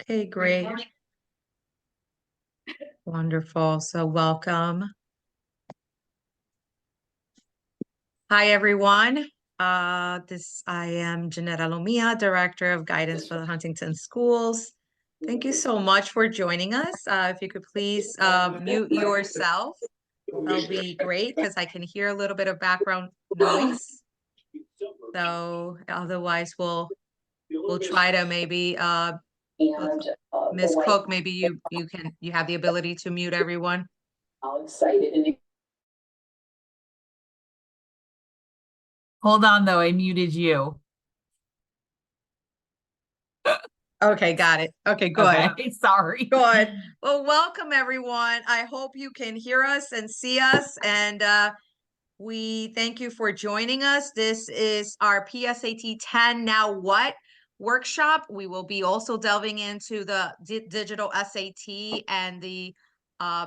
Okay, great. Wonderful. So welcome. Hi, everyone. I am Janetta Lomia, Director of Guidance for the Huntington Schools. Thank you so much for joining us. If you could please mute yourself, that'll be great because I can hear a little bit of background noise. So otherwise, we'll try to maybe Ms. Cook, maybe you have the ability to mute everyone. How excited and Hold on, though. I muted you. Okay, got it. Okay, good. Okay, sorry. Good. Well, welcome everyone. I hope you can hear us and see us, and we thank you for joining us. This is our PSAT 10 Now What workshop. We will be also delving into the digital SAT and the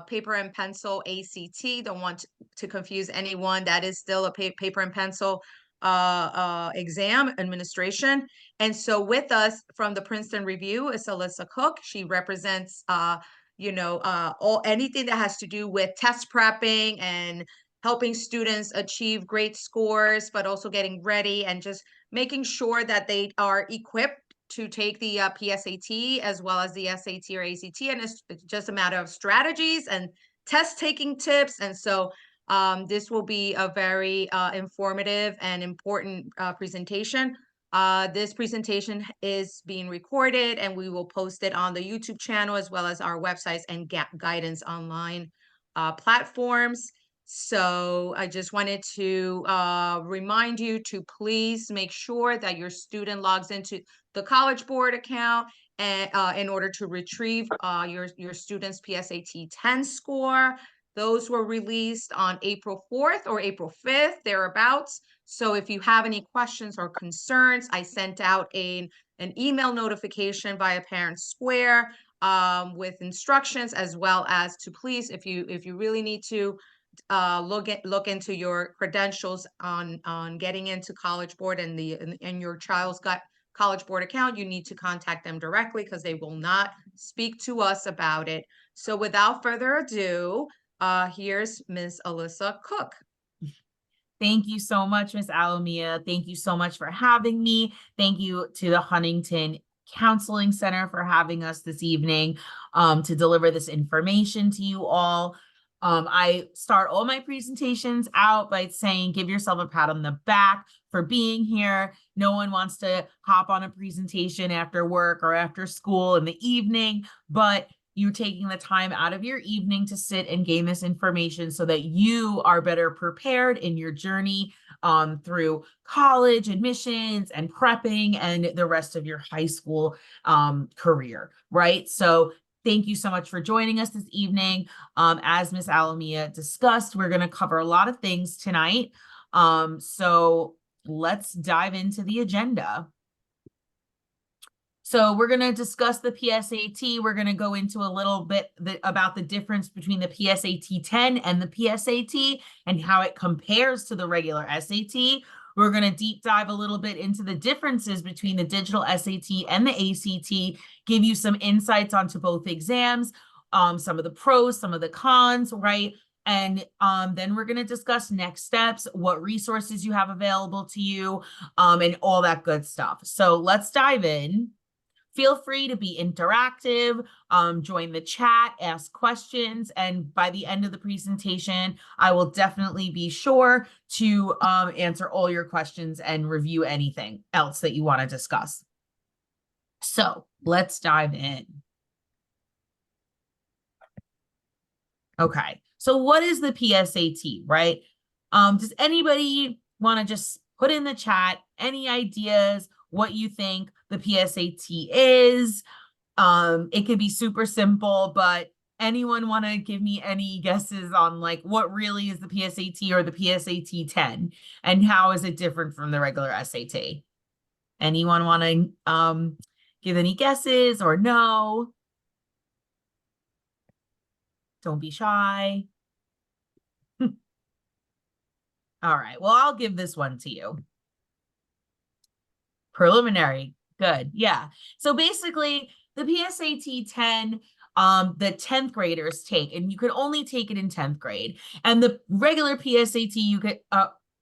paper and pencil ACT. Don't want to confuse anyone. That is still a paper and pencil exam administration. And so with us from the Princeton Review is Alyssa Cook. She represents anything that has to do with test prepping and helping students achieve great scores, but also getting ready and just making sure that they are equipped to take the PSAT as well as the SAT or ACT. And it's just a matter of strategies and test taking tips. And so this will be a very informative and important presentation. This presentation is being recorded and we will post it on the YouTube channel as well as our websites and guidance online platforms. So I just wanted to remind you to please make sure that your student logs into the College Board account and in order to retrieve your student's PSAT 10 score. Those were released on April 4th or April 5th, thereabouts. So if you have any questions or concerns, I sent out an email notification via Parent Square with instructions, as well as to please, if you really need to look into your credentials on getting into College Board and your child's got College Board account, you need to contact them directly because they will not speak to us about it. So without further ado, here's Ms. Alyssa Cook. Thank you so much, Ms. Alomia. Thank you so much for having me. Thank you to the Huntington Counseling Center for having us this evening to deliver this information to you all. I start all my presentations out by saying, give yourself a pat on the back for being here. No one wants to hop on a presentation after work or after school in the evening, but you're taking the time out of your evening to sit and gain this information so that you are better prepared in your journey through college admissions and prepping and the rest of your high school career, right? So thank you so much for joining us this evening. As Ms. Alomia discussed, we're going to cover a lot of things tonight. So let's dive into the agenda. So we're going to discuss the PSAT. We're going to go into a little bit about the difference between the PSAT 10 and the PSAT and how it compares to the regular SAT. We're going to deep dive a little bit into the differences between the digital SAT and the ACT, give you some insights onto both exams, some of the pros, some of the cons, right? And then we're going to discuss next steps, what resources you have available to you, and all that good stuff. So let's dive in. Feel free to be interactive, join the chat, ask questions, and by the end of the presentation, I will definitely be sure to answer all your questions and review anything else that you want to discuss. So let's dive in. Okay, so what is the PSAT, right? Does anybody want to just put in the chat any ideas what you think the PSAT is? It could be super simple, but anyone want to give me any guesses on like what really is the PSAT or the PSAT 10 and how is it different from the regular SAT? Anyone want to give any guesses or no? Don't be shy. All right, well, I'll give this one to you. Preliminary. Good. Yeah. So basically, the PSAT 10, the 10th graders take, and you could only take it in 10th grade. And the regular PSAT you could,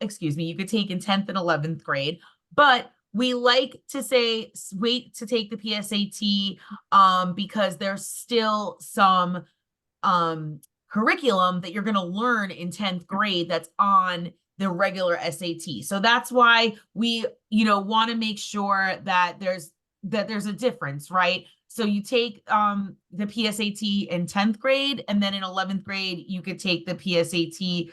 you could take in 10th and 11th grade. But we like to say, wait to take the PSAT because there's still some curriculum that you're going to learn in 10th grade that's on the regular SAT. So that's why we, want to make sure that there's a difference, right? So you take the PSAT in 10th grade, and then in 11th grade, you could take the PSAT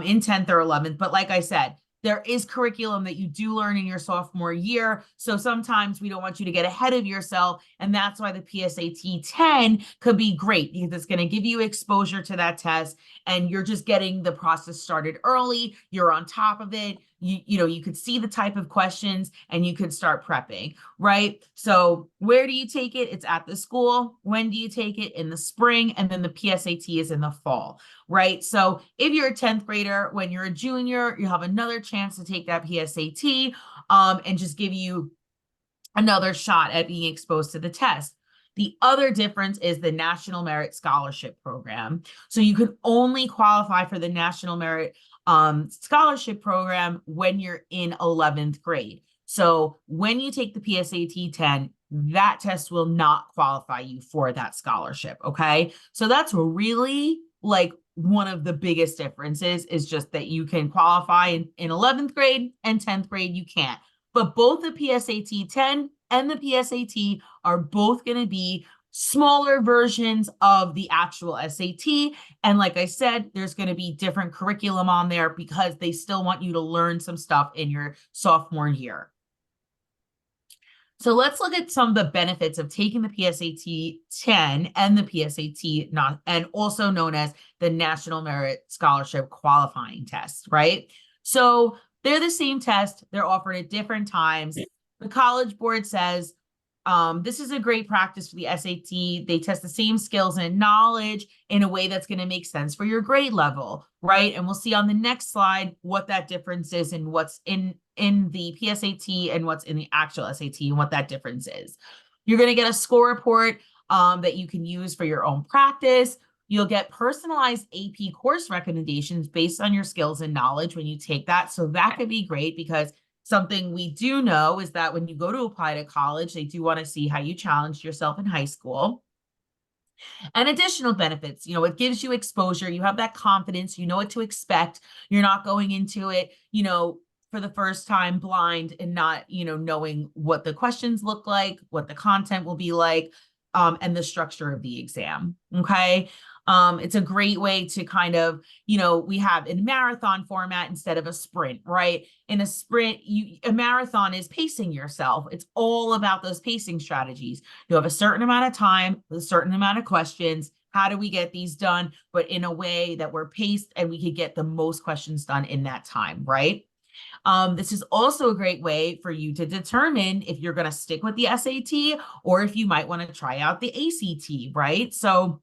in 10th or 11th. But like I said, there is curriculum that you do learn in your sophomore year. So sometimes we don't want you to get ahead of yourself. And that's why the PSAT 10 could be great, because it's going to give you exposure to that test, and you're just getting the process started early. You're on top of it. You could see the type of questions and you could start prepping, right? So where do you take it? It's at the school. When do you take it? In the spring, and then the PSAT is in the fall, right? So if you're a 10th grader, when you're a junior, you have another chance to take that PSAT and just give you another shot at being exposed to the test. The other difference is the National Merit Scholarship Program. So you can only qualify for the National Merit Scholarship Program when you're in 11th grade. So when you take the PSAT 10, that test will not qualify you for that scholarship, okay? So that's really like one of the biggest differences, is just that you can qualify in 11th grade, and 10th grade you can't. But both the PSAT 10 and the PSAT are both going to be smaller versions of the actual SAT. And like I said, there's going to be different curriculum on there because they still want you to learn some stuff in your sophomore year. So let's look at some of the benefits of taking the PSAT 10 and the PSAT, and also known as the National Merit Scholarship Qualifying Test, right? So they're the same test. They're offered at different times. The College Board says, this is a great practice for the SAT. They test the same skills and knowledge in a way that's going to make sense for your grade level, right? And we'll see on the next slide what that difference is, and what's in the PSAT and what's in the actual SAT, and what that difference is. You're going to get a score report that you can use for your own practice. You'll get personalized AP course recommendations based on your skills and knowledge when you take that. So that could be great, because something we do know is that when you go to apply to college, they do want to see how you challenged yourself in high school. And additional benefits, it gives you exposure. You have that confidence. You know what to expect. You're not going into it, for the first time blind, and not, knowing what the questions look like, what the content will be like, and the structure of the exam. Okay. It's a great way to kind of, we have in marathon format instead of a sprint, right? In a sprint, a marathon is pacing yourself. It's all about those pacing strategies. You have a certain amount of time, a certain amount of questions. How do we get these done? But in a way that we're paced and we could get the most questions done in that time, right? This is also a great way for you to determine if you're going to stick with the SAT, or if you might want to try out the ACT, right? So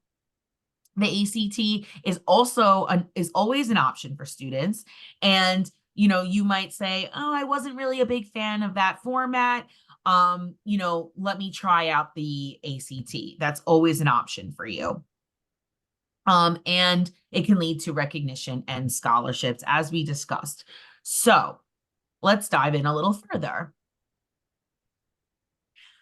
the ACT is also is always an option for students. And, you might say, oh, I wasn't really a big fan of that format. Let me try out the ACT. That's always an option for you. And it can lead to recognition and scholarships, as we discussed. So let's dive in a little further.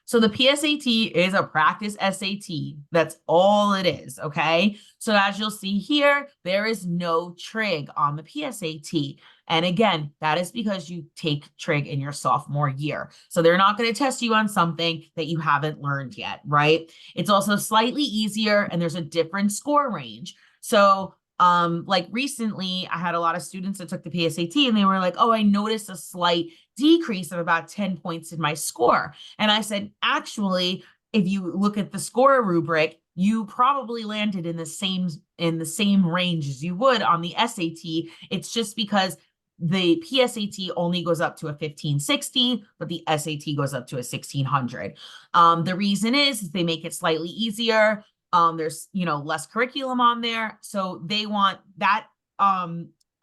So the PSAT is a practice SAT. That's all it is, okay? So as you'll see here, there is no trig on the PSAT. And again, that is because you take trig in your sophomore year. So they're not going to test you on something that you haven't learned yet, right? It's also slightly easier, and there's a different score range. So like recently, I had a lot of students that took the PSAT, and they were like, oh, I noticed a slight decrease of about 10 points in my score. And I said, actually, if you look at the score rubric, you probably landed in the same range as you would on the SAT. It's just because the PSAT only goes up to a 1560, but the SAT goes up to a 1600. The reason is they make it slightly easier. There's, less curriculum on there. So they want that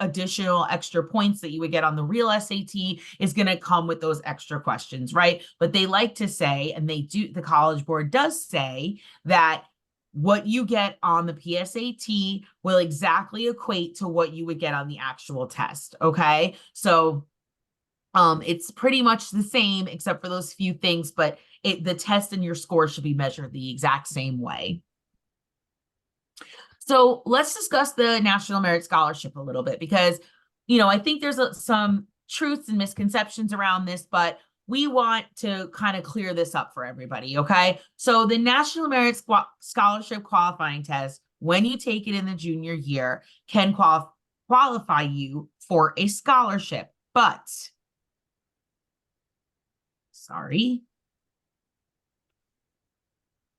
additional extra points that you would get on the real SAT is going to come with those extra questions, right? But they like to say, and they do, the College Board does say that what you get on the PSAT will exactly equate to what you would get on the actual test, okay? So it's pretty much the same except for those few things, but the test and your score should be measured the exact same way. So let's discuss the National Merit Scholarship a little bit because, I think there's some truths and misconceptions around this, but we want to kind of clear this up for everybody, okay? So the National Merit Scholarship qualifying test, when you take it in the junior year, can qualify you for a scholarship, but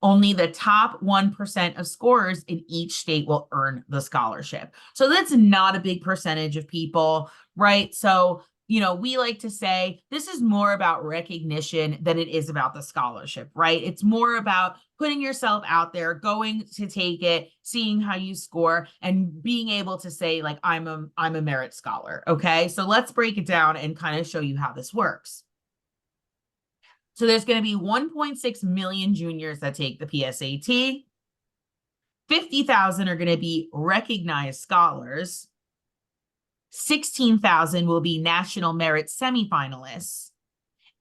only the top 1% of scorers in each state will earn the scholarship. So that's not a big percentage of people, right? So, we like to say this is more about recognition than it is about the scholarship, right? It's more about putting yourself out there, going to take it, seeing how you score, and being able to say, like, I'm a merit scholar, okay? So let's break it down and kind of show you how this works. So there's going to be 1.6 million juniors that take the PSAT. 50,000 are going to be recognized scholars. 16,000 will be national merit semifinalists.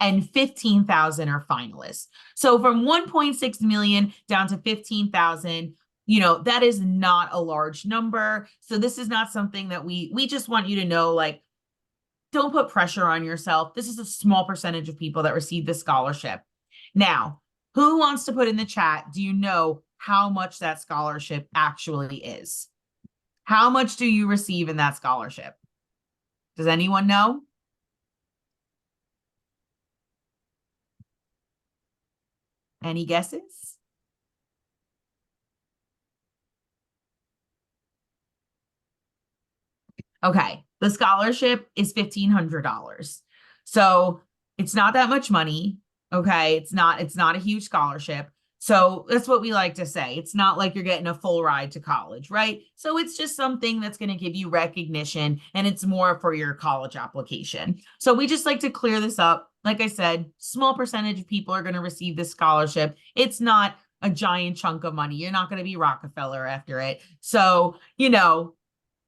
And 15,000 are finalists. So from 1.6 million down to 15,000, that is not a large number. So this is not something that we just want you to know, like, don't put pressure on yourself. This is a small percentage of people that receive this scholarship. Now, who wants to put in the chat, do you know how much that scholarship actually is? How much do you receive in that scholarship? Does anyone know? Any guesses? Okay, the scholarship is $1,500. So it's not that much money. Okay, it's not a huge scholarship. So that's what we like to say. It's not like you're getting a full ride to college, right? So it's just something that's going to give you recognition, and it's more for your college application. So we just like to clear this up. Like I said, small percentage of people are going to receive this scholarship. It's not a giant chunk of money. You're not going to be Rockefeller after it. So,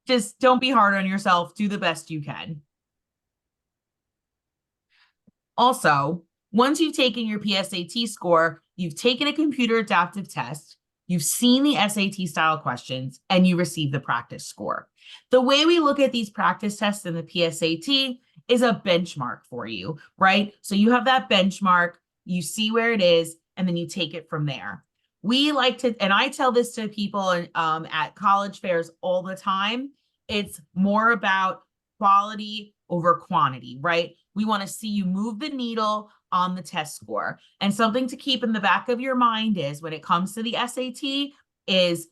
just don't be hard on yourself. Do the best you can. Also, once you've taken your PSAT score, you've taken a computer adaptive test, you've seen the SAT style questions, and you receive the practice score. The way we look at these practice tests in the PSAT is a benchmark for you, right? So you have that benchmark, you see where it is, and then you take it from there. We like to, and I tell this to people at college fairs all the time, it's more about quality over quantity, right? We want to see you move the needle on the test score. And something to keep in the back of your mind is when it comes to the SAT is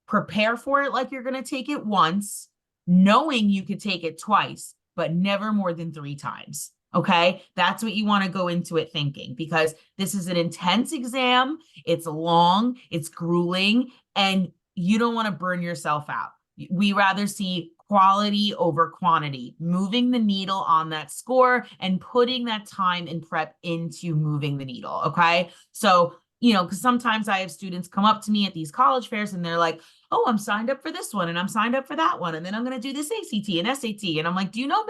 prepare for it like you're going to take it once, knowing you could take it twice, but never more than 3 times. Okay, that's what you want to go into it thinking, because this is an intense exam. It's long, it's grueling, and you don't want to burn yourself out. We rather see quality over quantity, moving the needle on that score and putting that time and prep into moving the needle. Okay, so because sometimes I have students come up to me at these college fairs and they're like, oh, I'm signed up for this one and I'm signed up for that one. And then I'm going to do this ACT and SAT. And I'm like, do you know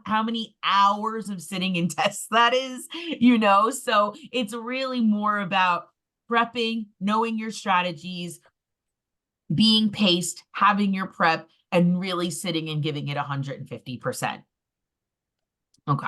how many hours of sitting in tests that is? So it's really more about prepping, knowing your strategies, being paced, having your prep, and really sitting and giving it 150%. Okay.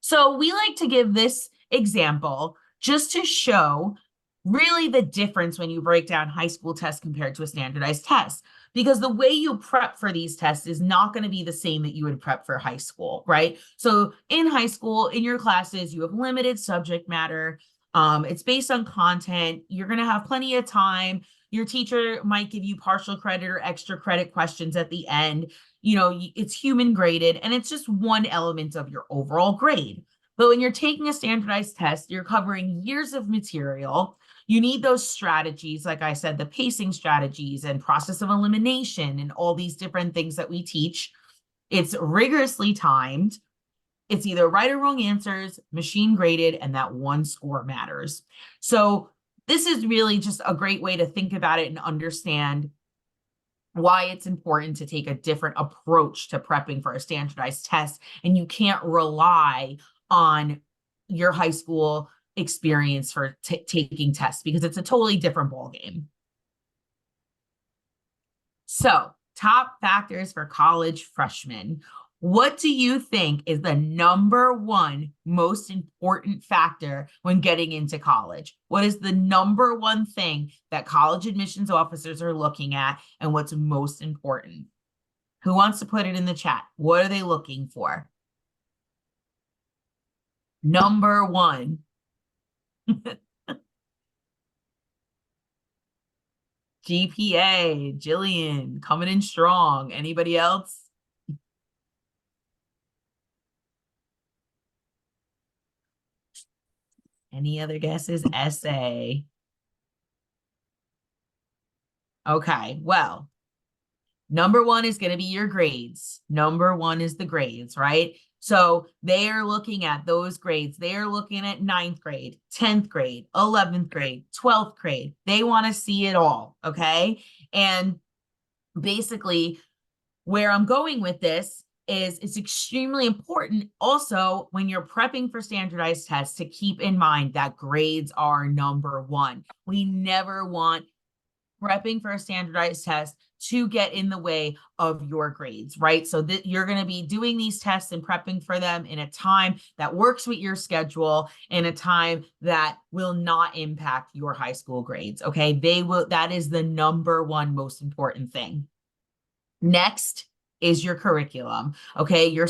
So we like to give this example just to show really the difference when you break down high school tests compared to a standardized test, because the way you prep for these tests is not going to be the same that you would prep for high school, right? So in high school, in your classes, you have limited subject matter. It's based on content. You're going to have plenty of time. Your teacher might give you partial credit or extra credit questions at the end. It's human graded, and it's just one element of your overall grade. But when you're taking a standardized test, you're covering years of material. You need those strategies, like I said, the pacing strategies and process of elimination and all these different things that we teach. It's rigorously timed. It's either right or wrong answers, machine graded, and that one score matters. So this is really just a great way to think about it and understand why it's important to take a different approach to prepping for a standardized test. And you can't rely on your high school experience for taking tests because it's a totally different ballgame. So, top factors for college freshmen. What do you think is the number one most important factor when getting into college? What is the number one thing that college admissions officers are looking at and what's most important? Who wants to put it in the chat? What are they looking for? Number one. GPA, Jillian, coming in strong. Anybody else? Any other guesses? Essay. Okay, well, number one is going to be your grades. Number one is the grades, right? So they are looking at those grades. They are looking at 9th grade, 10th grade, 11th grade, 12th grade. They want to see it all, okay? And basically, where I'm going with this is it's extremely important also when you're prepping for standardized tests to keep in mind that grades are number one. We never want prepping for a standardized test to get in the way of your grades, right? So that you're going to be doing these tests and prepping for them in a time that works with your schedule, in a time that will not impact your high school grades, okay? That is the number one most important thing. Next is your curriculum, okay? Your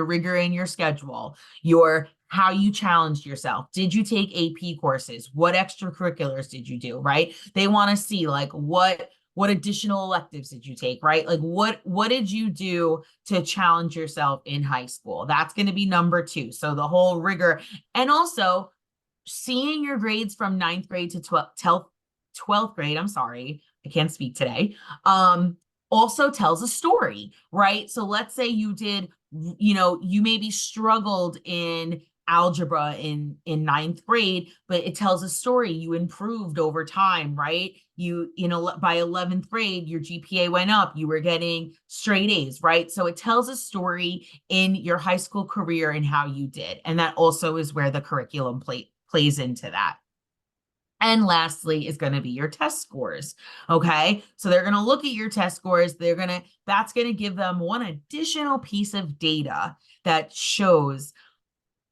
rigor in your schedule, your how you challenged yourself. Did you take AP courses? What extracurriculars did you do, right? They want to see like what additional electives did you take, right? Like what did you do to challenge yourself in high school? That's going to be number two. So the whole rigor, and also seeing your grades from 9th grade to 12th grade, I'm sorry, I can't speak today, also tells a story, right? So let's say you did, you maybe struggled in algebra in 9th grade, but it tells a story. You improved over time, right? By 11th grade, your GPA went up, you were getting straight A's, right? So it tells a story in your high school career and how you did. And that also is where the curriculum plays into that. And lastly is going to be your test scores. Okay. So they're going to look at your test scores. That's going to give them one additional piece of data that shows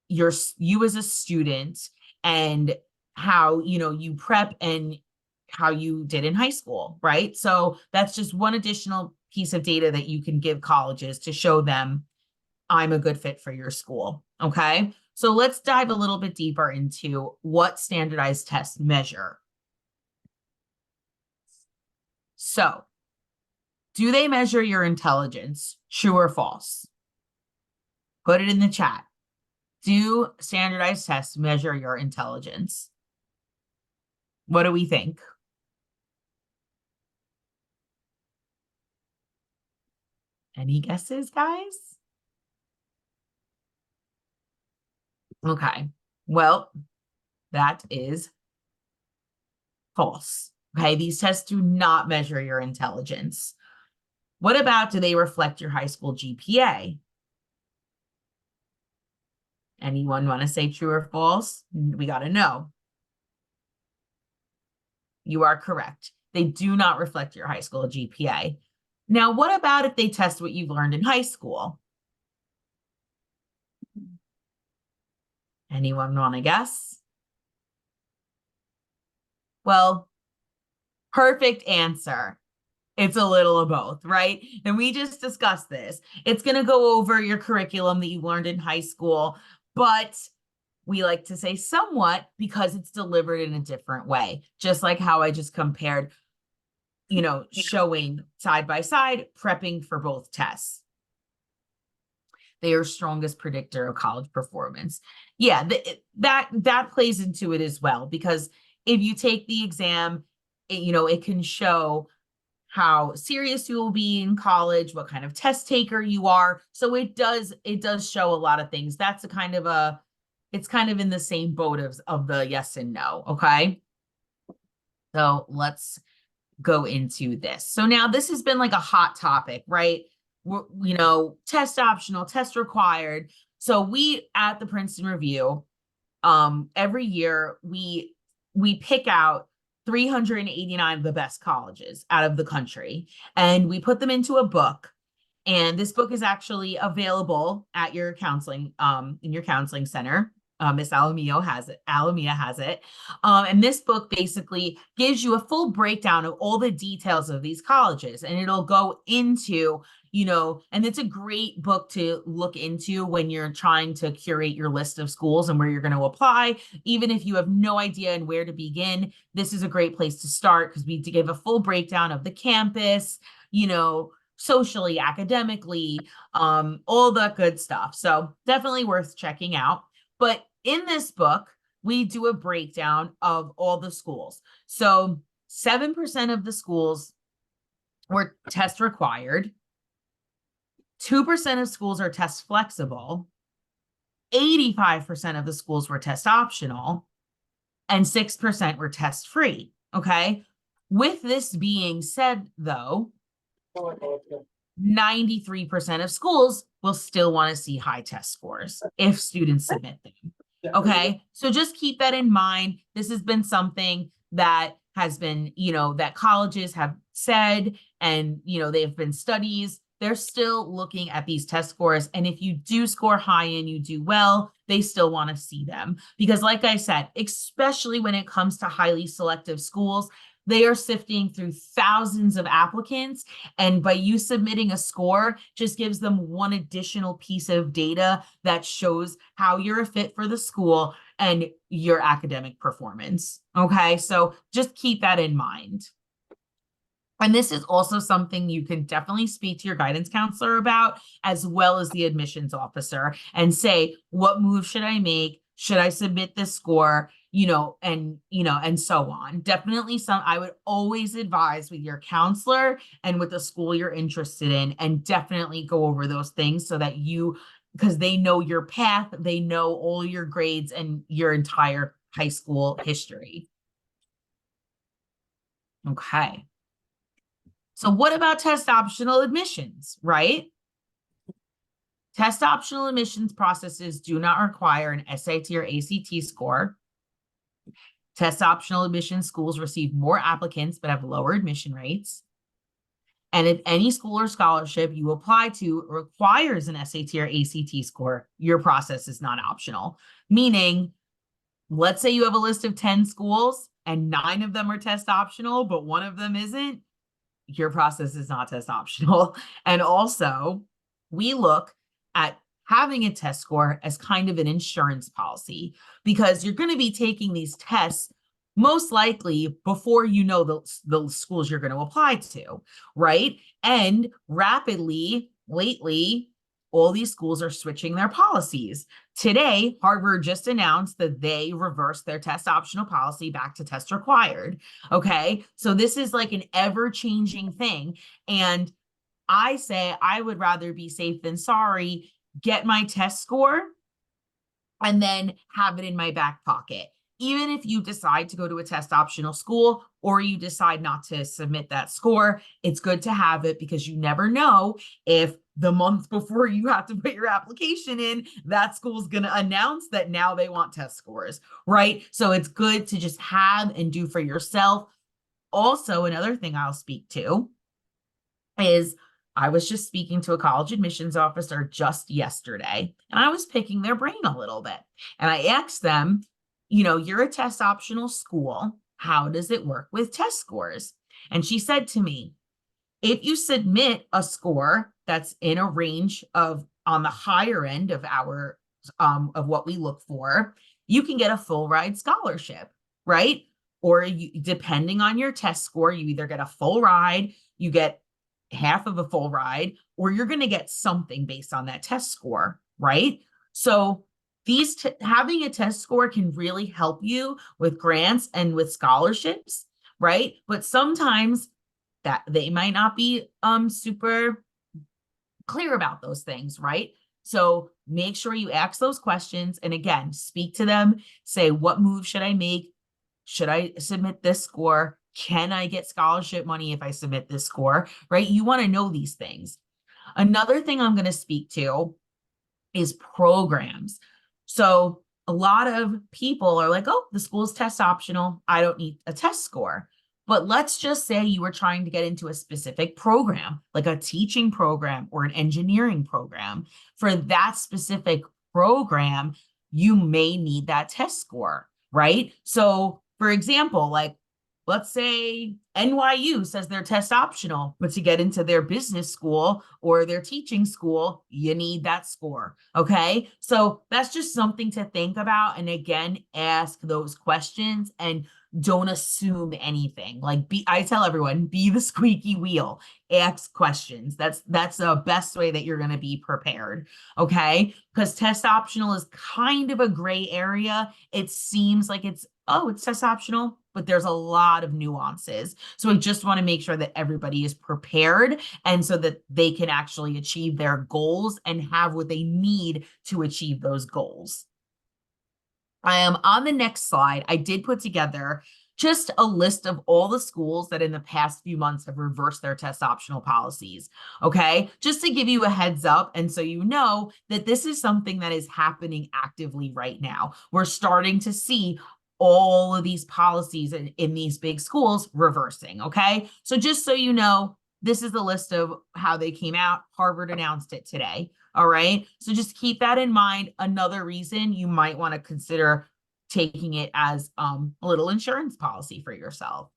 you as a student and how, you prep and how you did in high school. Right. So that's just one additional piece of data that you can give colleges to show them I'm a good fit for your school. Okay. So let's dive a little bit deeper into what standardized tests measure. So, do they measure your intelligence? True or false? Put it in the chat. Do standardized tests measure your intelligence? What do we think? Any guesses, guys? Okay. Well, that is false. Okay, these tests do not measure your intelligence. What about, do they reflect your high school GPA? Anyone want to say true or false? We got to know. You are correct. They do not reflect your high school GPA. Now, what about if they test what you've learned in high school? Anyone want to guess? Well, perfect answer. It's a little of both, right? And we just discussed this. It's going to go over your curriculum that you learned in high school, but we like to say somewhat because it's delivered in a different way, just like how I just compared, showing side by side, prepping for both tests. They are strongest predictor of college performance. Yeah, that plays into it as well, because if you take the exam, it can show how serious you will be in college, what kind of test taker you are. So it does show a lot of things. That's it's kind of in the same boat of the yes and no. Okay. So let's go into this. So now this has been like a hot topic, right? Test optional, test required. So we at the Princeton Review, every year we pick out 389 of the best colleges out of the country, and we put them into a book. And this book is actually available at your counseling, in your counseling center. Miss Alamia has it. And this book basically gives you a full breakdown of all the details of these colleges, and it'll go into, and it's a great book to look into when you're trying to curate your list of schools and where you're going to apply. Even if you have no idea and where to begin, this is a great place to start, because we give a full breakdown of the campus, socially, academically, all that good stuff. So definitely worth checking out. But in this book, we do a breakdown of all the schools. So 7% of the schools were test required. 2% of schools are test flexible. 85% of the schools were test optional, and 6% were test free. Okay. With this being said, though, 93% of schools will still want to see high test scores if students submit them. Okay. So just keep that in mind. This has been something that has been, that colleges have said, and, there have been studies. They're still looking at these test scores. And if you do score high and you do well, they still want to see them. Because like I said, especially when it comes to highly selective schools, they are sifting through thousands of applicants. And by you submitting a score, just gives them one additional piece of data that shows how you're a fit for the school and your academic performance. Okay, so just keep that in mind. And this is also something you can definitely speak to your guidance counselor about, as well as the admissions officer, and say, what move should I make? Should I submit this score? And so on. Definitely I would always advise with your counselor and with the school you're interested in, and definitely go over those things so that because they know your path, they know all your grades and your entire high school history. Okay. So what about test optional admissions, right? Test optional admissions processes do not require an SAT or ACT score. Test optional admission schools receive more applicants but have lower admission rates. And if any school or scholarship you apply to requires an SAT or ACT score, your process is not optional. Meaning, let's say you have a list of 10 schools and 9 of them are test optional, but 1 of them isn't, your process is not test optional. And also, we look at having a test score as kind of an insurance policy, because you're going to be taking these tests most likely before you know the schools you're going to apply to, right? And lately, all these schools are switching their policies. Today, Harvard just announced that they reversed their test optional policy back to test required. Okay. So this is like an ever-changing thing. And I say I would rather be safe than sorry, get my test score, and then have it in my back pocket. Even if you decide to go to a test optional school or you decide not to submit that score, it's good to have it, because you never know if the month before you have to put your application in, that school's going to announce that now they want test scores, right? So it's good to just have and do for yourself. Also, another thing I'll speak to is, I was just speaking to a college admissions officer just yesterday, and I was picking their brain a little bit. And I asked them, you're a test optional school. How does it work with test scores? And she said to me, if you submit a score that's in a range of on the higher end of our of what we look for, you can get a full ride scholarship, right? Or depending on your test score, you either get a full ride, you get half of a full ride, or you're going to get something based on that test score, right? So having a test score can really help you with grants and with scholarships, right? But sometimes that they might not be super clear about those things, right? So make sure you ask those questions. And again, speak to them, say, what move should I make? Should I submit this score? Can I get scholarship money if I submit this score, right? You want to know these things. Another thing I'm going to speak to is programs. So a lot of people are like, oh, the school's test optional. I don't need a test score. But let's just say you were trying to get into a specific program, like a teaching program or an engineering program. For that specific program, you may need that test score, right? So, for example, like let's say NYU says they're test optional, but to get into their business school or their teaching school, you need that score. Okay. So that's just something to think about. And again, ask those questions and don't assume anything. Like I tell everyone, be the squeaky wheel, ask questions. That's the best way that you're going to be prepared. Okay. Because test optional is kind of a gray area. It seems like it's test optional, but there's a lot of nuances. So I just want to make sure that everybody is prepared and so that they can actually achieve their goals and have what they need to achieve those goals. I am on the next slide. I did put together just a list of all the schools that in the past few months have reversed their test optional policies. Okay. Just to give you a heads up. And so you know that this is something that is happening actively right now. We're starting to see all of these policies in these big schools reversing. Okay. So just so you know, this is the list of how they came out. Harvard announced it today. All right. So just keep that in mind. Another reason you might want to consider taking it as a little insurance policy for yourself.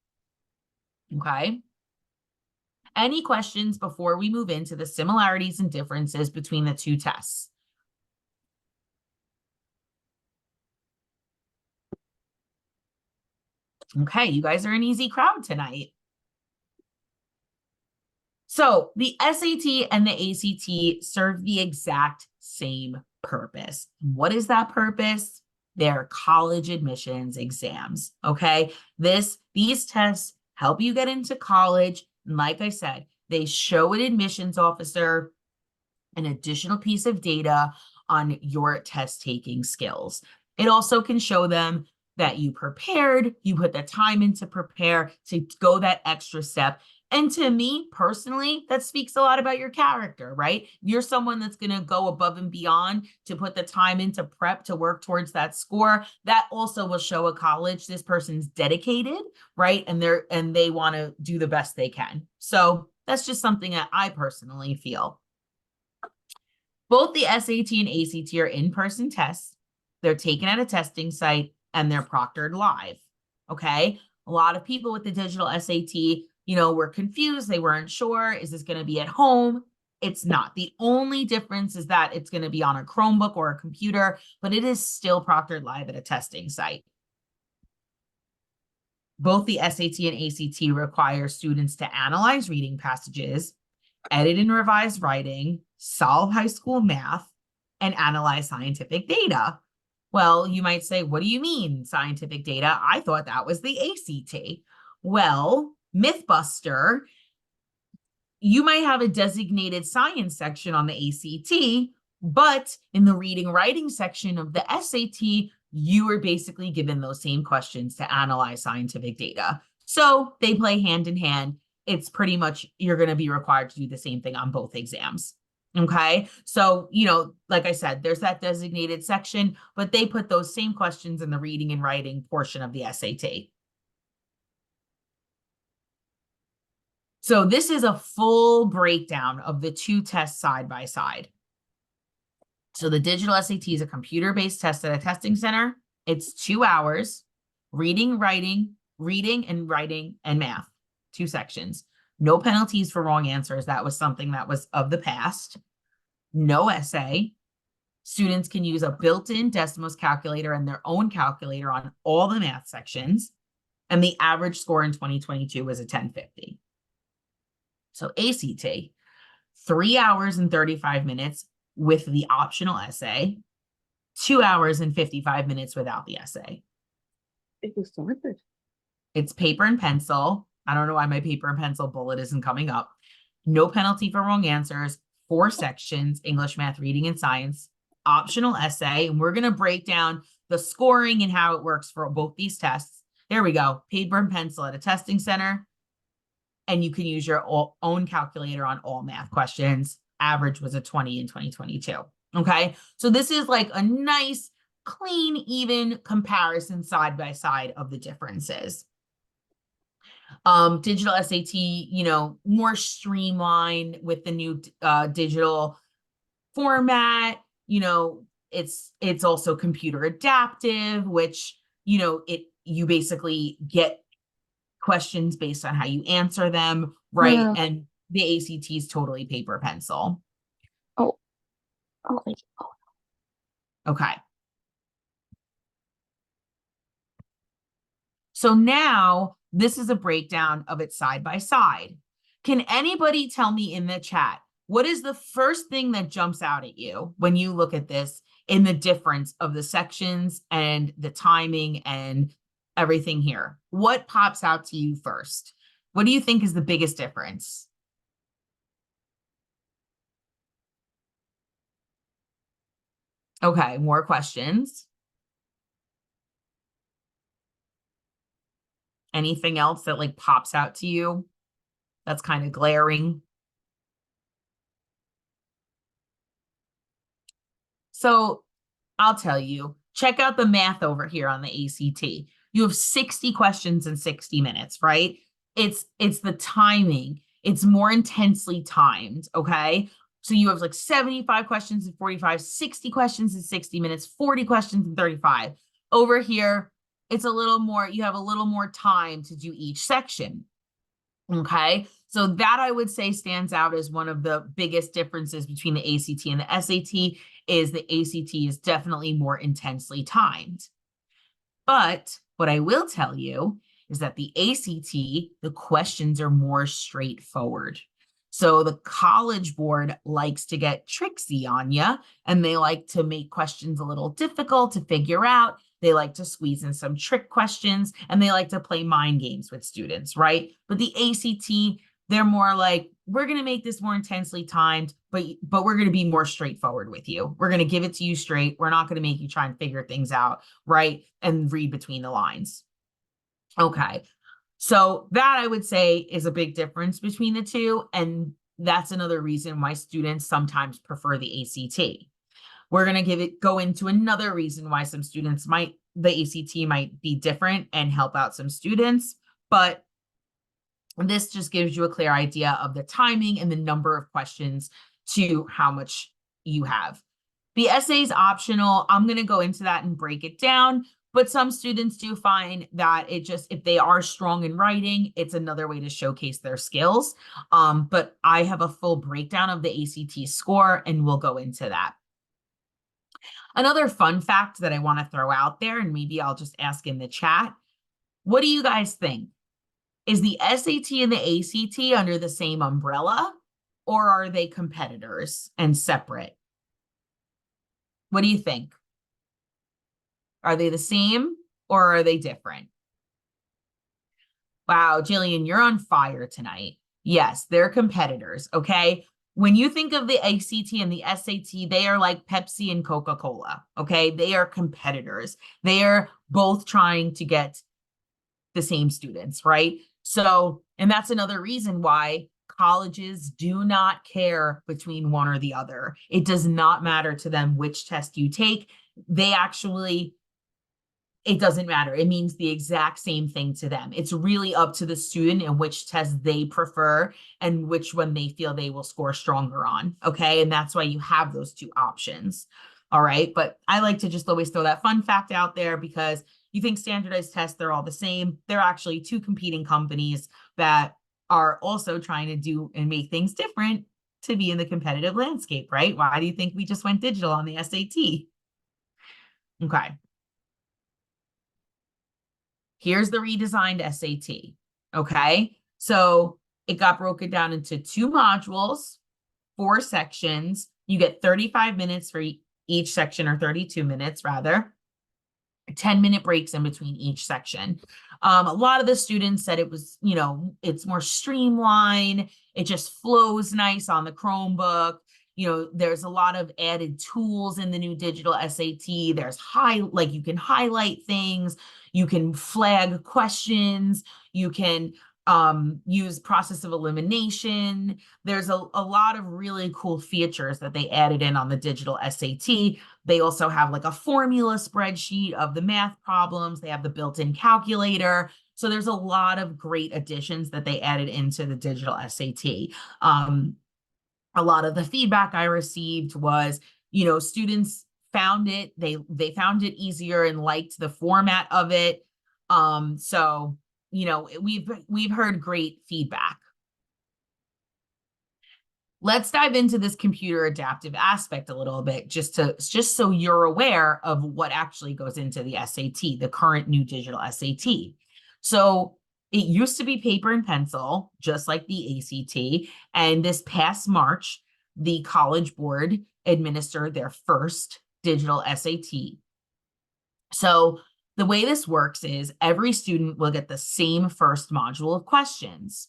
Okay. Any questions before we move into the similarities and differences between the two tests? Okay, you guys are an easy crowd tonight. So the SAT and the ACT serve the exact same purpose. What is that purpose? They're college admissions exams. Okay. These tests help you get into college. And like I said, they show an admissions officer an additional piece of data on your test taking skills. It also can show them that you prepared, you put the time in to prepare, to go that extra step. And to me personally, that speaks a lot about your character, right? You're someone that's going to go above and beyond to put the time into prep to work towards that score. That also will show a college this person's dedicated, right? And they want to do the best they can. So that's just something that I personally feel. Both the SAT and ACT are in-person tests. They're taken at a testing site and they're proctored live. Okay. A lot of people with the digital SAT, were confused. They weren't sure. Is this going to be at home? It's not. The only difference is that it's going to be on a Chromebook or a computer, but it is still proctored live at a testing site. Both the SAT and ACT require students to analyze reading passages, edit and revise writing, solve high school math, and analyze scientific data. Well, you might say, what do you mean scientific data? I thought that was the ACT. Well, Mythbuster, you might have a designated science section on the ACT, but in the reading writing section of the SAT, you were basically given those same questions to analyze scientific data. So they play hand in hand. It's pretty much, you're going to be required to do the same thing on both exams. Okay. So, like I said, there's that designated section, but they put those same questions in the reading and writing portion of the SAT. So this is a full breakdown of the two tests side by side. So the digital SAT is a computer-based test at a testing center. It's 2 hours, reading and writing and math, 2 sections. No penalties for wrong answers. That was something that was of the past. No essay. Students can use a built-in Desmos calculator and their own calculator on all the math sections. And the average score in 2022 was a 1050. So ACT, 3 hours and 35 minutes with the optional essay, 2 hours and 55 minutes without the essay. It was sorted. It's paper and pencil. I don't know why my paper and pencil bullet isn't coming up. No penalty for wrong answers, 4 sections, English, math, reading, and science, optional essay. And we're going to break down the scoring and how it works for both these tests. There we go. Paper and pencil at a testing center. And you can use your own calculator on all math questions. Average was a 20 in 2022. Okay. So this is like a nice, clean, even comparison side by side of the differences. Digital SAT, you know, more streamlined with the new digital format. You know, it's also computer adaptive, which, you know, you basically get questions based on how you answer them, right? Yeah. And the ACT is totally paper pencil. Oh, thank you. Okay. So now this is a breakdown of it side by side. Can anybody tell me in the chat, what is the first thing that jumps out at you when you look at this in the difference of the sections and the timing and everything here? What pops out to you first? What do you think is the biggest difference? Okay, more questions. Anything else that like pops out to you that's kind of glaring? So I'll tell you, check out the math over here on the ACT. You have 60 questions in 60 minutes, right? It's the timing. It's more intensely timed, okay? So you have like 75 questions in 45, 60 questions in 60 minutes, 40 questions in 35. Over here, it's a little more, you have a little more time to do each section. Okay, so that I would say stands out as one of the biggest differences between the ACT and the SAT is the ACT is definitely more intensely timed. But what I will tell you is that the ACT, the questions are more straightforward. So the College Board likes to get tricksy on you, and they like to make questions a little difficult to figure out. They like to squeeze in some trick questions, and they like to play mind games with students, right? But the ACT, they're more like, we're going to make this more intensely timed, but we're going to be more straightforward with you. We're going to give it to you straight. We're not going to make you try and figure things out, right? And read between the lines. Okay. So that I would say is a big difference between the two. And that's another reason why students sometimes prefer the ACT. We're going to go into another reason why some students the ACT might be different and help out some students, but this just gives you a clear idea of the timing and the number of questions to how much you have. The essay is optional. I'm going to go into that and break it down, but some students do find that if they are strong in writing, it's another way to showcase their skills. But I have a full breakdown of the ACT score, and we'll go into that. Another fun fact that I want to throw out there, and maybe I'll just ask in the chat, what do you guys think? Is the SAT and the ACT under the same umbrella, or are they competitors and separate? What do you think? Are they the same or are they different? Wow, Jillian, you're on fire tonight. Yes, they're competitors, okay? When you think of the ACT and the SAT, they are like Pepsi and Coca-Cola, okay? They are competitors. They are both trying to get the same students, right? So, and that's another reason why colleges do not care between one or the other. It does not matter to them which test you take. It doesn't matter. It means the exact same thing to them. It's really up to the student and which test they prefer and which one they feel they will score stronger on. Okay. And that's why you have those two options. All right. But I like to just always throw that fun fact out there because you think standardized tests, they're all the same. They're actually two competing companies that are also trying to do and make things different to be in the competitive landscape, right? Why do you think we just went digital on the SAT? Okay. Here's the redesigned SAT. Okay. So it got broken down into 2 modules, 4 sections. You get 35 minutes for each section, or 32 minutes rather. 10-minute breaks in between each section. A lot of the students said it was, it's more streamlined. It just flows nice on the Chromebook. There's a lot of added tools in the new digital SAT. There's like you can highlight things, you can flag questions, you can use process of elimination. There's a lot of really cool features that they added in on the digital SAT. They also have like a formula spreadsheet of the math problems. They have the built-in calculator. So there's a lot of great additions that they added into the digital SAT. A lot of the feedback I received was, students found it, they found it easier and liked the format of it. So, we've heard great feedback. Let's dive into this computer adaptive aspect a little bit, just so you're aware of what actually goes into the SAT, the current new digital SAT. So it used to be paper and pencil, just like the ACT. And this past March, the College Board administered their first digital SAT. So the way this works is every student will get the same first module of questions.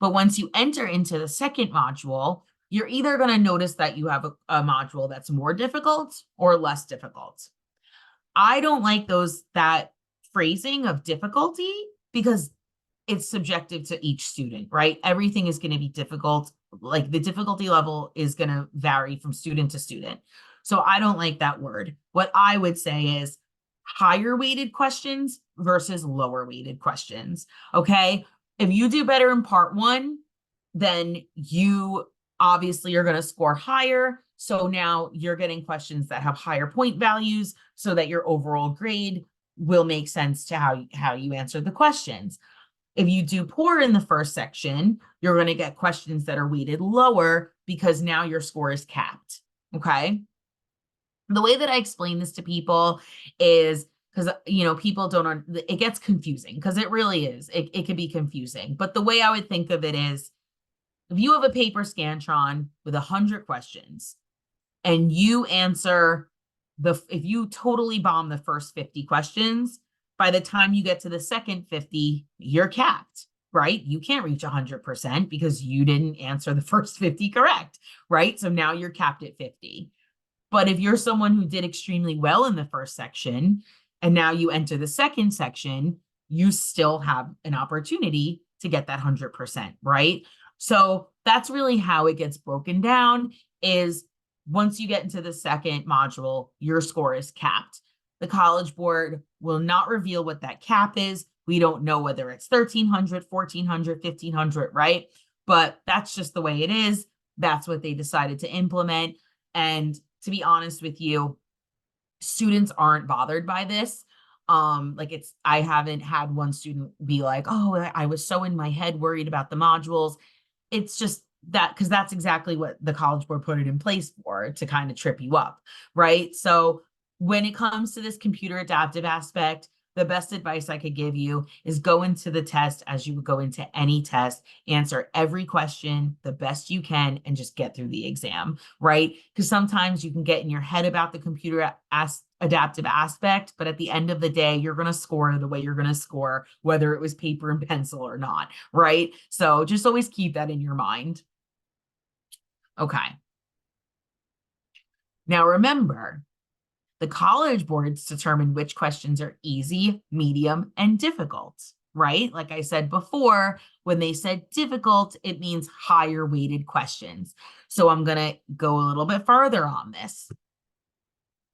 But once you enter into the second module, you're either going to notice that you have a module that's more difficult or less difficult. I don't like that phrasing of difficulty, because it's subjective to each student, right? Everything is going to be difficult. Like the difficulty level is going to vary from student to student. So I don't like that word. What I would say is higher weighted questions versus lower weighted questions. Okay. If you do better in part 1, then you obviously are going to score higher. So now you're getting questions that have higher point values so that your overall grade will make sense to how you answer the questions. If you do poor in the first section, you're going to get questions that are weighted lower because now your score is capped. Okay. The way that I explain this to people is, because people don't, it gets confusing, because it really is. It can be confusing. But the way I would think of it is, if you have a paper Scantron with 100 questions and you answer if you totally bomb the first 50 questions, by the time you get to the second 50, you're capped, right? You can't reach 100% because you didn't answer the first 50 correct, right? So now you're capped at 50. But if you're someone who did extremely well in the first section, and now you enter the second section, you still have an opportunity to get that 100%, right? So that's really how it gets broken down, is once you get into the second module, your score is capped. The College Board will not reveal what that cap is. We don't know whether it's 1,300, 1,400, 1,500, right? But that's just the way it is. That's what they decided to implement. And to be honest with you, students aren't bothered by this. I haven't had one student be like, oh, I was so in my head worried about the modules. It's just that, because that's exactly what the College Board put it in place for, to kind of trip you up, right? So when it comes to this computer adaptive aspect, the best advice I could give you is go into the test as you would go into any test, answer every question the best you can, and just get through the exam, right? Because sometimes you can get in your head about the computer adaptive aspect, but at the end of the day, you're going to score the way you're going to score, whether it was paper and pencil or not, right? So just always keep that in your mind. Okay. Now remember, the College Boards determine which questions are easy, medium, and difficult, right? Like I said before, when they said difficult, it means higher weighted questions. So I'm going to go a little bit further on this.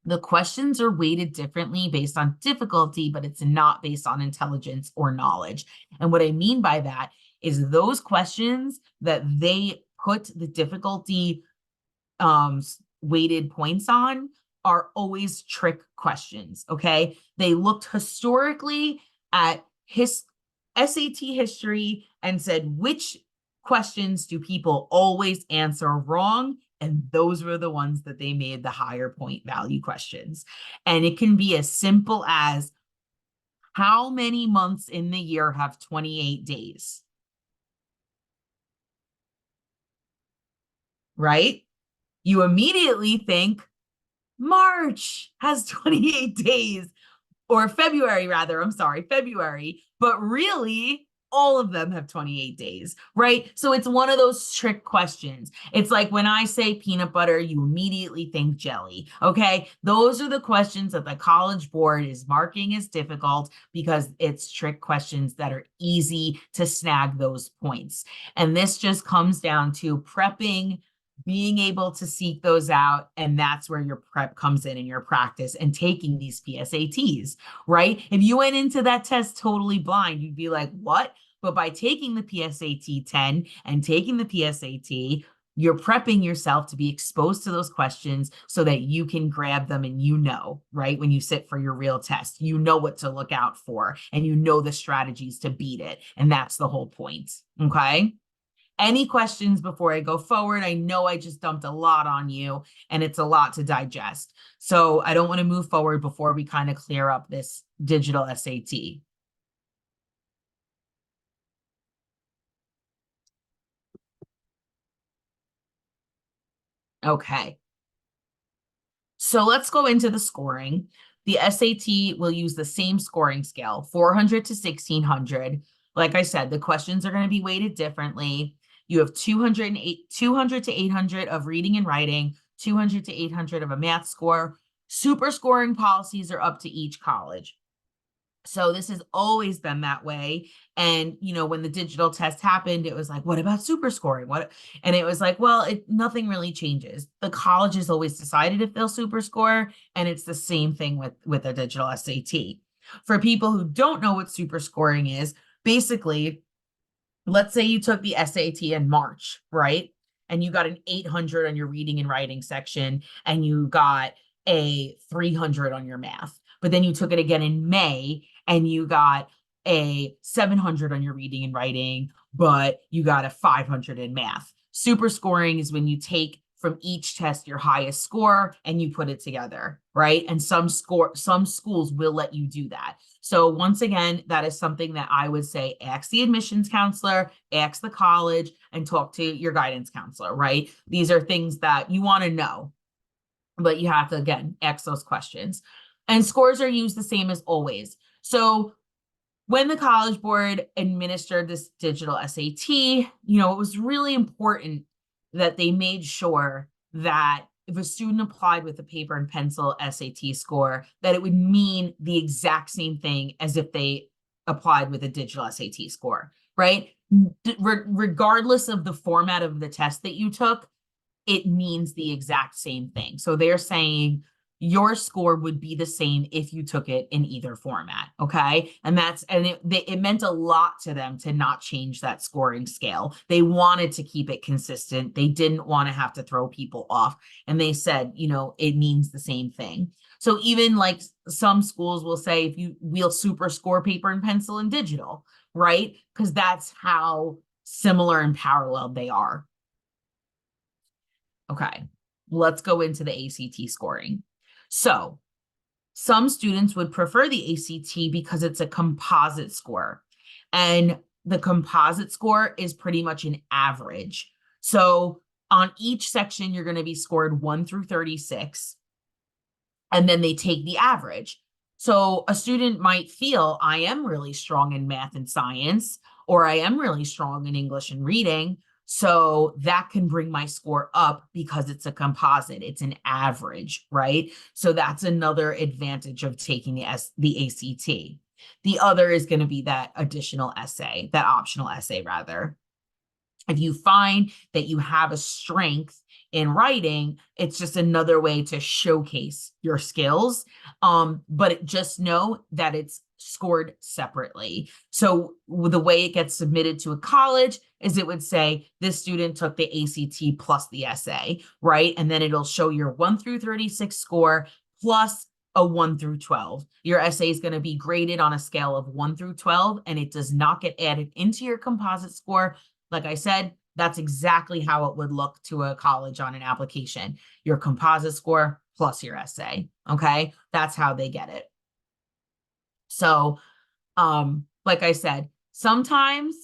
The questions are weighted differently based on difficulty, but it's not based on intelligence or knowledge. And what I mean by that is those questions that they put the difficulty weighted points on are always trick questions, okay? They looked historically at SAT history and said, which questions do people always answer wrong? And those were the ones that they made the higher point value questions. And it can be as simple as, how many months in the year have 28 days? right? You immediately think March has 28 days, or February rather, I'm sorry, February, but really all of them have 28 days, right? So it's one of those trick questions. It's like when I say peanut butter, you immediately think jelly, okay? Those are the questions that the College Board is marking as difficult because it's trick questions that are easy to snag those points. And this just comes down to prepping, being able to seek those out, and that's where your prep comes in your practice and taking these PSATs, right? If you went into that test totally blind, you'd be like, what? But by taking the PSAT 10 and taking the PSAT, you're prepping yourself to be exposed to those questions so that you can grab them and right? When you sit for your real test, you know what to look out for and you know the strategies to beat it. And that's the whole point, okay? Any questions before I go forward? I know I just dumped a lot on you and it's a lot to digest. So I don't want to move forward before we kind of clear up this digital SAT. Okay. So let's go into the scoring. The SAT will use the same scoring scale, 400 to 1600. Like I said, the questions are going to be weighted differently. You have 200 to 800 of reading and writing, 200 to 800 of a math score. Super scoring policies are up to each college. So this has always been that way. And, when the digital test happened, it was like, what about super scoring? And it was like, well, nothing really changes. The colleges always decided if they'll super score, and it's the same thing with a digital SAT. For people who don't know what super scoring is, basically, let's say you took the SAT in March, right? And you got an 800 on your reading and writing section, and you got a 300 on your math. But then you took it again in May and you got a 700 on your reading and writing, but you got a 500 in math. Super scoring is when you take from each test your highest score and you put it together, right? And some schools will let you do that. So once again, that is something that I would say, ask the admissions counselor, ask the college, and talk to your guidance counselor, right? These are things that you want to know, but you have to, again, ask those questions. And scores are used the same as always. So when the College Board administered this digital SAT, it was really important that they made sure that if a student applied with a paper and pencil SAT score, that it would mean the exact same thing as if they applied with a digital SAT score, right? Regardless of the format of the test that you took, it means the exact same thing. So they're saying your score would be the same if you took it in either format, okay? And it meant a lot to them to not change that scoring scale. They wanted to keep it consistent. They didn't want to have to throw people off. And they said, it means the same thing. So even like some schools will say, we'll super score paper and pencil and digital, right? Because that's how similar and parallel they are. Okay, let's go into the ACT scoring. So some students would prefer the ACT because it's a composite score. And the composite score is pretty much an average. So on each section, you're going to be scored 1 through 36. And then they take the average. So a student might feel, I am really strong in math and science, or I am really strong in English and reading. So that can bring my score up because it's a composite. It's an average, right? So that's another advantage of taking the ACT. The other is going to be that additional essay, that optional essay rather. If you find that you have a strength in writing, it's just another way to showcase your skills. But just know that it's scored separately. So the way it gets submitted to a college is it would say this student took the ACT plus the essay, right? And then it'll show your 1 through 36 score plus a 1 through 12. Your essay is going to be graded on a scale of 1 through 12, and it does not get added into your composite score. Like I said, that's exactly how it would look to a college on an application. Your composite score plus your essay, okay? That's how they get it. So, like I said, sometimes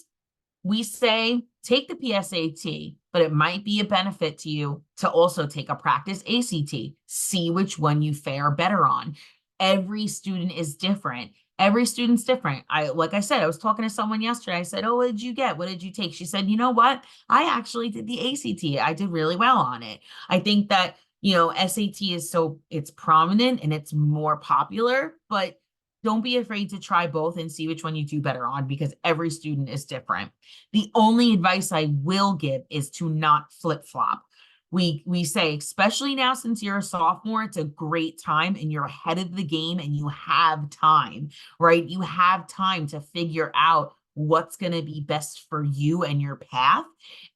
we say take the PSAT, but it might be a benefit to you to also take a practice ACT, see which one you fare better on. Every student is different. Every student's different. Like I said, I was talking to someone yesterday. I said, "Oh, what did you get? What did you take?" She said, "You know what? I actually did the ACT. I did really well on it." I think that, SAT is it's prominent and it's more popular, but don't be afraid to try both and see which one you do better on, because every student is different. The only advice I will give is to not flip-flop. We say, especially now since you're a sophomore, it's a great time and you're ahead of the game and you have time, right? You have time to figure out what's going to be best for you and your path.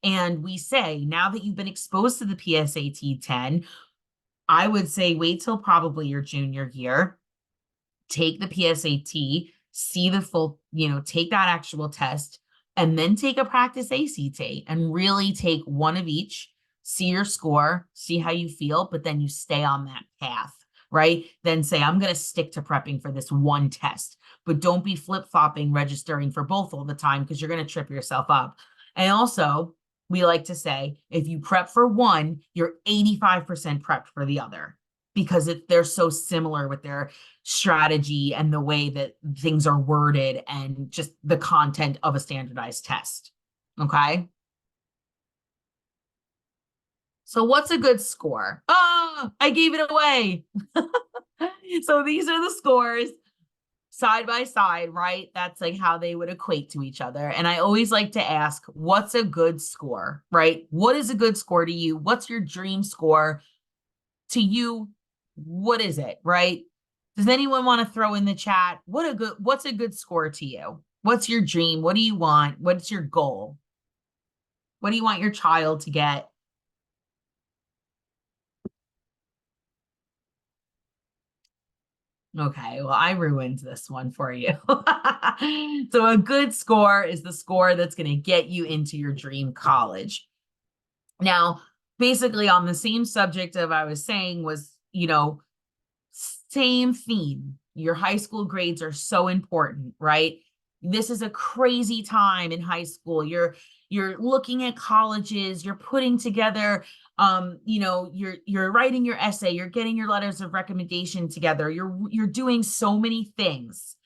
And we say, now that you've been exposed to the PSAT 10, I would say wait till probably your junior year, take the PSAT, see the full, take that actual test, and then take a practice ACT and really take one of each, see your score, see how you feel, but then you stay on that path, right? Then say, I'm going to stick to prepping for this one test, but don't be flip-flopping, registering for both all the time, because you're going to trip yourself up. And also, we like to say, if you prep for one, you're 85% prepped for the other, because they're so similar with their strategy and the way that things are worded and just the content of a standardized test. Okay. So what's a good score? Oh, I gave it away. So these are the scores side by side, right? That's like how they would equate to each other. And I always like to ask, what's a good score, right? What is a good score to you? What's your dream score to you? What is it, right? Does anyone want to throw in the chat? What's a good score to you? What's your dream? What do you want? What's your goal? What do you want your child to get? Okay, well, I ruined this one for you. So a good score is the score that's going to get you into your dream college. Now, basically on the same subject of I was saying was, same theme. Your high school grades are so important, right? This is a crazy time in high school. You're looking at colleges, you're putting together you're writing your essay, you're getting your letters of recommendation together. You're doing so many things.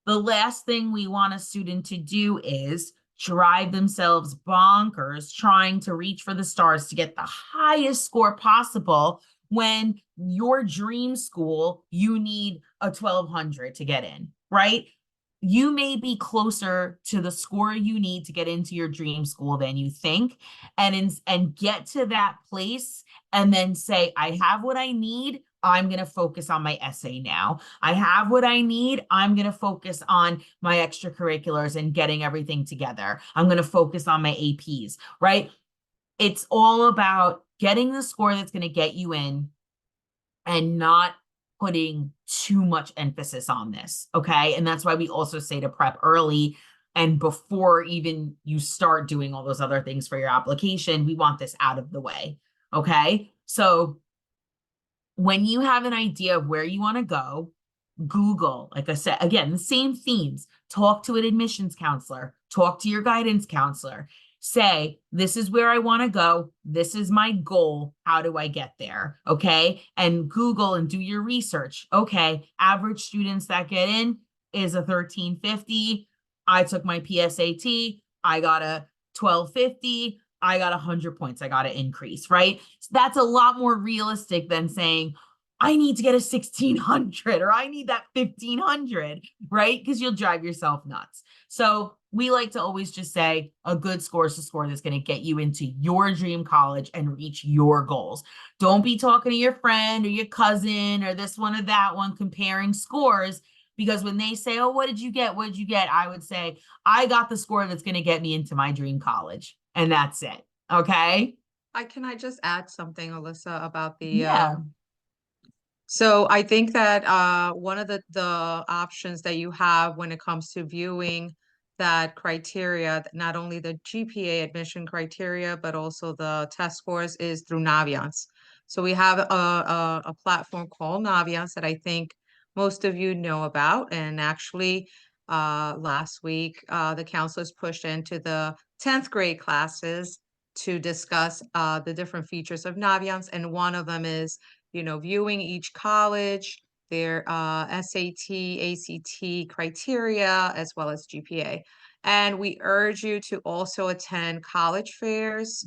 The last thing we want a student to do is drive themselves bonkers trying to reach for the stars to get the highest score possible, when your dream school, you need a 1200 to get in, right? You may be closer to the score you need to get into your dream school than you think, and get to that place and then say, I have what I need. I'm going to focus on my essay now. I have what I need. I'm going to focus on my extracurriculars and getting everything together. I'm going to focus on my APs, right? It's all about getting the score that's going to get you in and not putting too much emphasis on this. Okay. And that's why we also say to prep early. And before even you start doing all those other things for your application, we want this out of the way. Okay. So when you have an idea of where you want to go, Google, like I said, again, the same themes. Talk to an admissions counselor, talk to your guidance counselor, say, this is where I want to go. This is my goal. How do I get there? Okay. And Google and do your research. Okay. Average students that get in is a 1350. I took my PSAT. I got a 1250. I got 100 points. I got to increase, right? So that's a lot more realistic than saying, I need to get a 1600 or I need that 1500, right? Because you'll drive yourself nuts. So we like to always just say a good score is a score that's going to get you into your dream college and reach your goals. Don't be talking to your friend or your cousin or this one or that one comparing scores, because when they say, oh, what did you get? What did you get? I would say, I got the score that's going to get me into my dream college. And that's it. Okay. Can I just add something, Alyssa, about the Yeah. So I think that one of the options that you have when it comes to viewing that criteria, not only the GPA admission criteria, but also the test scores, is through Naviance. So we have a platform called Naviance that I think most of you know about. And actually, last week, the counselors pushed into the 10th grade classes to discuss the different features of Naviance. And one of them is, viewing each college, their SAT, ACT criteria, as well as GPA. And we urge you to also attend college fairs,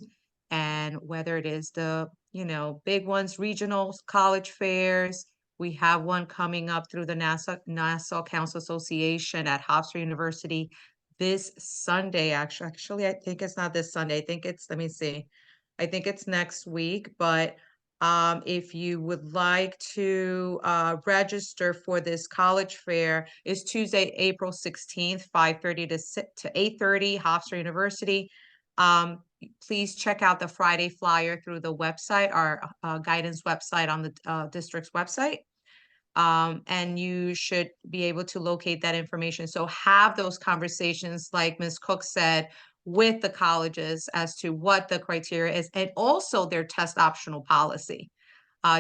and whether it is the, big ones, regional college fairs. We have one coming up through the Nassau Council Association at Hofstra University this Sunday. Actually, I think it's not this Sunday. I think it's, let me see. I think it's next week, but if you would like to register for this college fair, is Tuesday, April 16th, 5:30 to 8:30, Hofstra University. Please check out the Friday flyer through the website, our guidance website on the district's website. And you should be able to locate that information. So have those conversations, like Ms. Cook said, with the colleges as to what the criteria is, and also their test optional policy.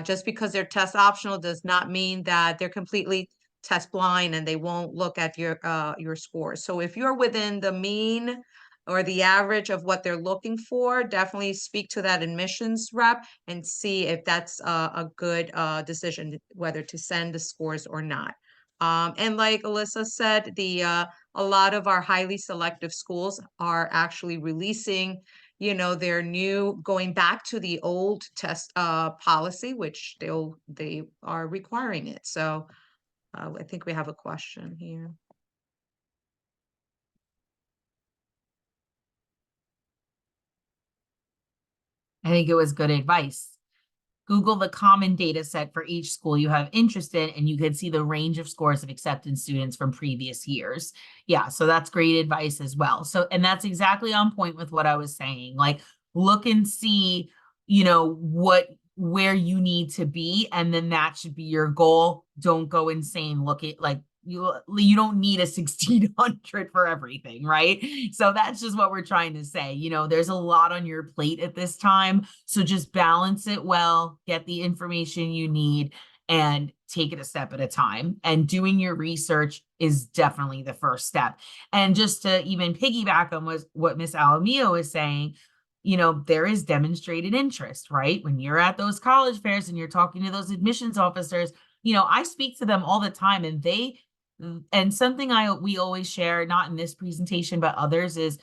Just because they're test optional does not mean that they're completely test blind and they won't look at your scores. So if you're within the mean or the average of what they're looking for, definitely speak to that admissions rep and see if that's a good decision, whether to send the scores or not. And like Alyssa said, a lot of our highly selective schools are actually releasing, their new, going back to the old test policy, which they are requiring it. So I think we have a question here. I think it was good advice. Google the common data set for each school you have interest in, and you can see the range of scores of acceptance students from previous years. Yeah, so that's great advice as well. So, and that's exactly on point with what I was saying. Like, look and see, where you need to be, and then that should be your goal. Don't go insane. Look at, like, you don't need a 1600 for everything, right? So that's just what we're trying to say. There's a lot on your plate at this time, so just balance it well, get the information you need, and take it a step at a time. And doing your research is definitely the first step. And just to even piggyback on what Miss Alamio was saying, there is demonstrated interest, right? When you're at those college fairs and you're talking to those admissions officers, I speak to them all the time, and something we always share, not in this presentation, but others, is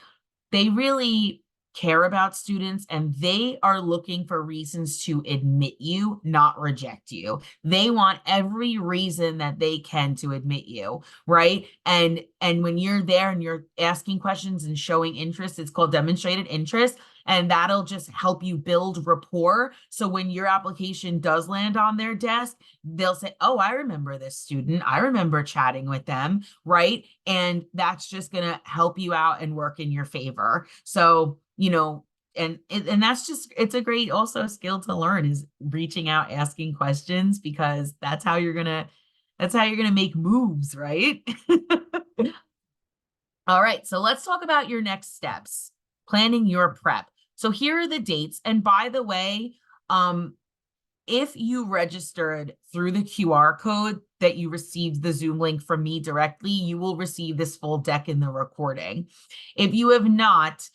they really care about students, and they are looking for reasons to admit you, not reject you. They want every reason that they can to admit you, right? And when you're there and you're asking questions and showing interest, it's called demonstrated interest. And that'll just help you build rapport. So when your application does land on their desk, they'll say, oh, I remember this student. I remember chatting with them, right? And that's just going to help you out and work in your favor. So, and that's just, it's a great also skill to learn, is reaching out, asking questions, because that's how you're going to make moves, right? All right. So let's talk about your next steps, planning your prep. So here are the dates. And by the way, if you registered through the QR code that you received the Zoom link from me directly, you will receive this full deck in the recording. If you have not,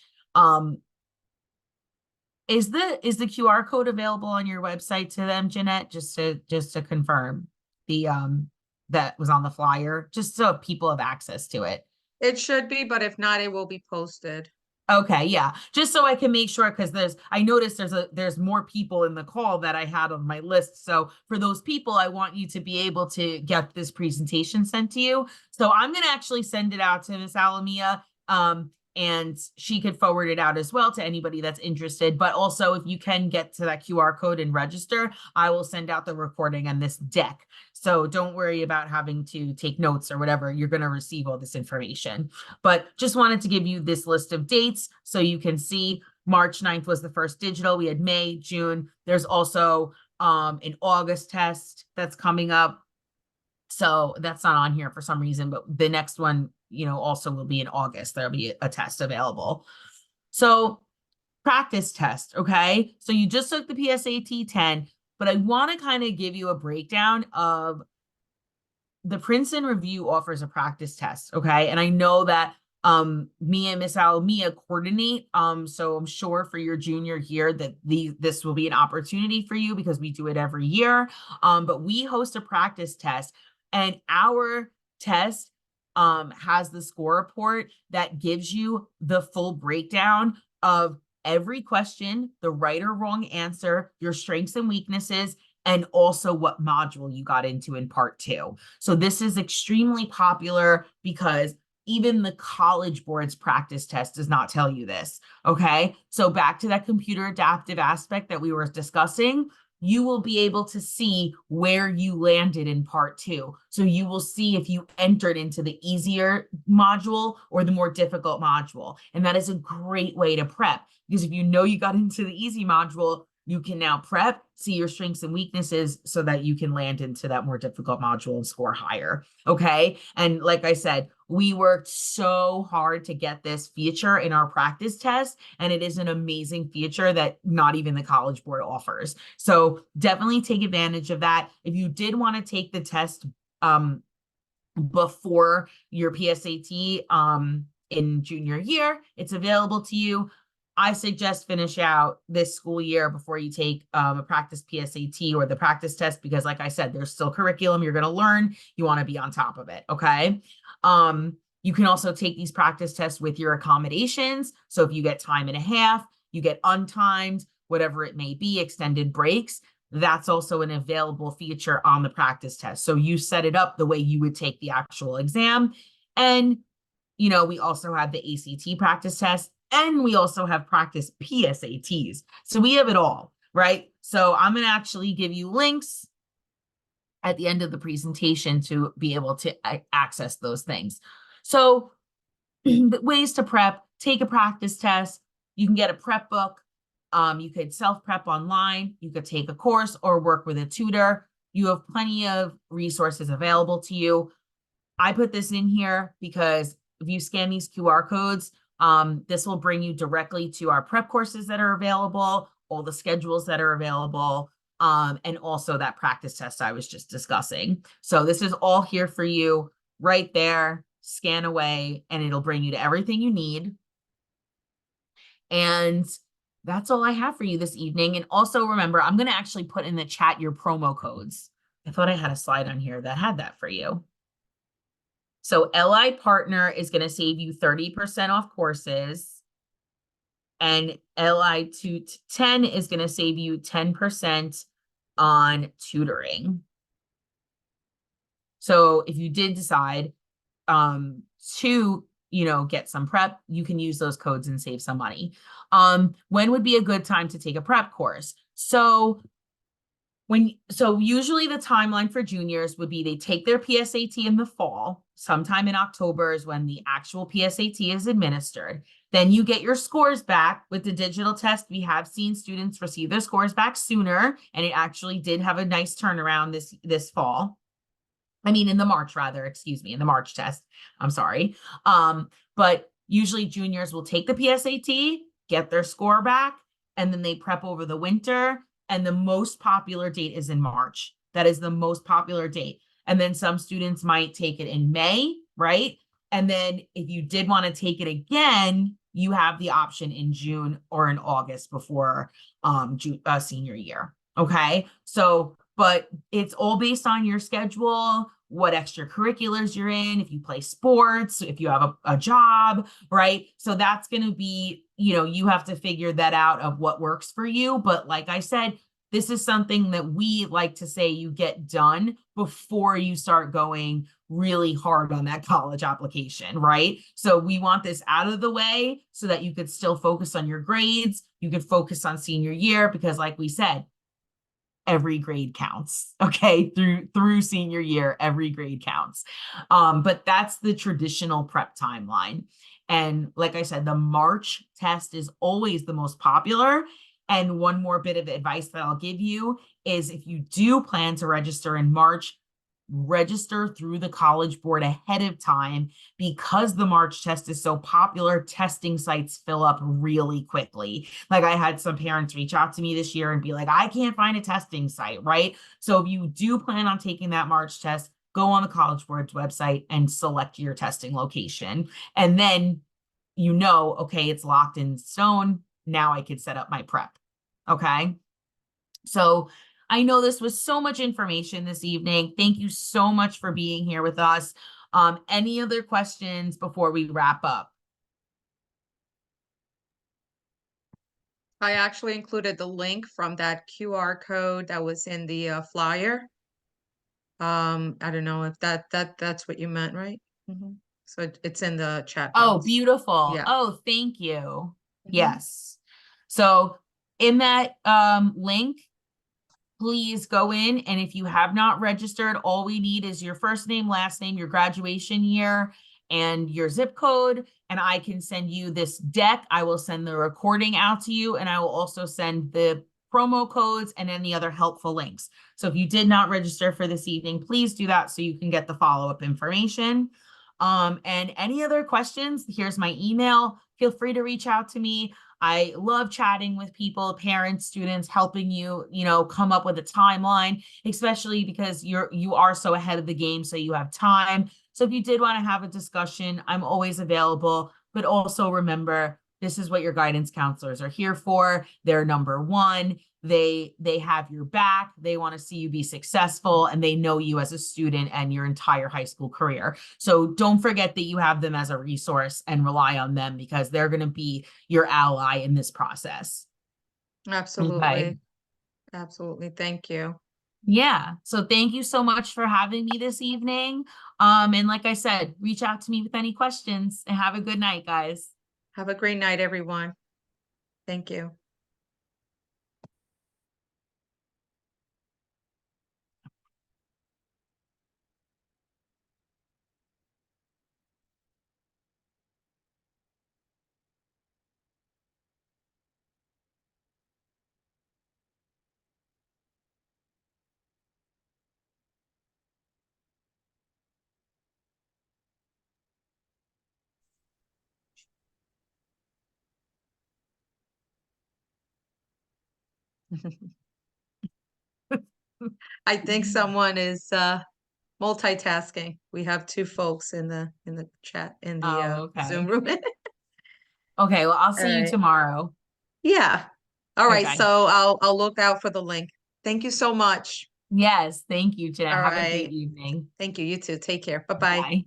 is the QR code available on your website to them, Jeanette? Just to confirm, that was on the flyer, just so people have access to it. It should be, but if not, it will be posted. Okay, yeah, just so I can make sure, because I noticed there's more people in the call that I had on my list. So for those people, I want you to be able to get this presentation sent to you. So I'm going to actually send it out to Miss Alamia, and she could forward it out as well to anybody that's interested. But also, if you can get to that QR code and register, I will send out the recording and this deck. So don't worry about having to take notes or whatever. You're going to receive all this information. But just wanted to give you this list of dates so you can see. March 9th was the first digital. We had May, June. There's also an August test that's coming up. So that's not on here for some reason, but the next one, also will be in August. There'll be a test available. So practice test, okay? So you just took the PSAT 10, but I want to kind of give you a breakdown of the Princeton Review offers a practice test, okay? And I know that Me and Miss Alamia coordinate. So I'm sure for your junior year that this will be an opportunity for you because we do it every year. But we host a practice test, and our test has the score report that gives you the full breakdown of every question, the right or wrong answer, your strengths and weaknesses, and also what module you got into in part 2. So this is extremely popular because even the College Board's practice test does not tell you this, okay? So back to that computer adaptive aspect that we were discussing, you will be able to see where you landed in part 2. So you will see if you entered into the easier module or the more difficult module. And that is a great way to prep, because if you know you got into the easy module, you can now prep, see your strengths and weaknesses so that you can land into that more difficult module and score higher. Okay. And like I said, we worked so hard to get this feature in our practice test, and it is an amazing feature that not even the College Board offers. So definitely take advantage of that. If you did want to take the test before your PSAT in junior year, it's available to you. I suggest finish out this school year before you take a practice PSAT or the practice test, because like I said, there's still curriculum you're going to learn. You want to be on top of it. Okay. You can also take these practice tests with your accommodations. So if you get time and a half, you get untimed, whatever it may be, extended breaks, that's also an available feature on the practice test. So you set it up the way you would take the actual exam. And, you know, we also have the ACT practice test, and we also have practice PSATs. So we have it all, right? So I'm going to actually give you links at the end of the presentation to be able to access those things. So the ways to prep: take a practice test. You can get a prep book. You could self-prep online. You could take a course or work with a tutor. You have plenty of resources available to you. I put this in here because if you scan these QR codes, this will bring you directly to our prep courses that are available, all the schedules that are available, and also that practice test I was just discussing. So this is all here for you right there. Scan away, and it'll bring you to everything you need. And that's all I have for you this evening. And also remember, I'm going to actually put in the chat your promo codes. I thought I had a slide on here that had that for you. So LI Partner is going to save you 30% off courses, and LI 210 is going to save you 10% on tutoring. So if you did decide to, you know, get some prep, you can use those codes and save some money. When would be a good time to take a prep course? So usually the timeline for juniors would be they take their PSAT in the fall. Sometime in October is when the actual PSAT is administered. Then you get your scores back with the digital test. We have seen students receive their scores back sooner, and it actually did have a nice turnaround this fall. I mean, in the March test. I'm sorry. But usually juniors will take the PSAT, get their score back, and then they prep over the winter. And the most popular date is in March. That is the most popular date. And then some students might take it in May, right? And then if you did want to take it again, you have the option in June or in August before senior year. Okay. So, but it's all based on your schedule, what extracurriculars you're in, if you play sports, if you have a job, right? So that's going to be, you know, you have to figure that out of what works for you. But like I said, this is something that we like to say you get done before you start going really hard on that college application, right? So we want this out of the way so that you could still focus on your grades. You could focus on senior year, because like we said, every grade counts. Okay. Through senior year, every grade counts. But that's the traditional prep timeline. And like I said, the March test is always the most popular. And one more bit of advice that I'll give you is, if you do plan to register in March, register through the College Board ahead of time, because the March test is so popular. Testing sites fill up really quickly. Like, I had some parents reach out to me this year and be like, I can't find a testing site, right? So if you do plan on taking that March test, go on the College Board's website and select your testing location. And then you know, okay, it's locked in stone. Now I could set up my prep. Okay. So I know this was so much information this evening. Thank you so much for being here with us. Any other questions before we wrap up? I actually included the link from that QR code that was in the flyer. I don't know if that's what you meant, right? So it's in the chat Oh, box. beautiful. Yeah. Oh, thank you. Mhm. Yes. So in that link, please go in, and if you have not registered, all we need is your first name, last name, your graduation year, and your zip code, and I can send you this deck. I will send the recording out to you, and I will also send the promo codes and any other helpful links. So if you did not register for this evening, please do that so you can get the follow-up information. And any other questions, here's my email. Feel free to reach out to me. I love chatting with people, parents, students, helping you, come up with a timeline, especially because you are so ahead of the game, so you have time. So if you did want to have a discussion, I'm always available. But also remember, this is what your guidance counselors are here for. They're number one. They have your back. They want to see you be successful, and they know you as a student and your entire high school career. So don't forget that you have them as a resource and rely on them, because they're going to be your ally in this process. Absolutely. Okay. Absolutely. Thank you. Yeah. So thank you so much for having me this evening. And like I said, reach out to me with any questions, and have a good night, guys. Have a great night, everyone. Thank you. I think someone is multitasking. We have two folks in the chat in the Oh, Zoom okay. room. Okay, well, I'll All see you right. tomorrow. Yeah. All right. Okay. So I'll look out for the link. Thank you so much. Yes, thank you, Jeanette. All Have a great right. evening. Thank you. You too. Take care. Bye-bye. Bye.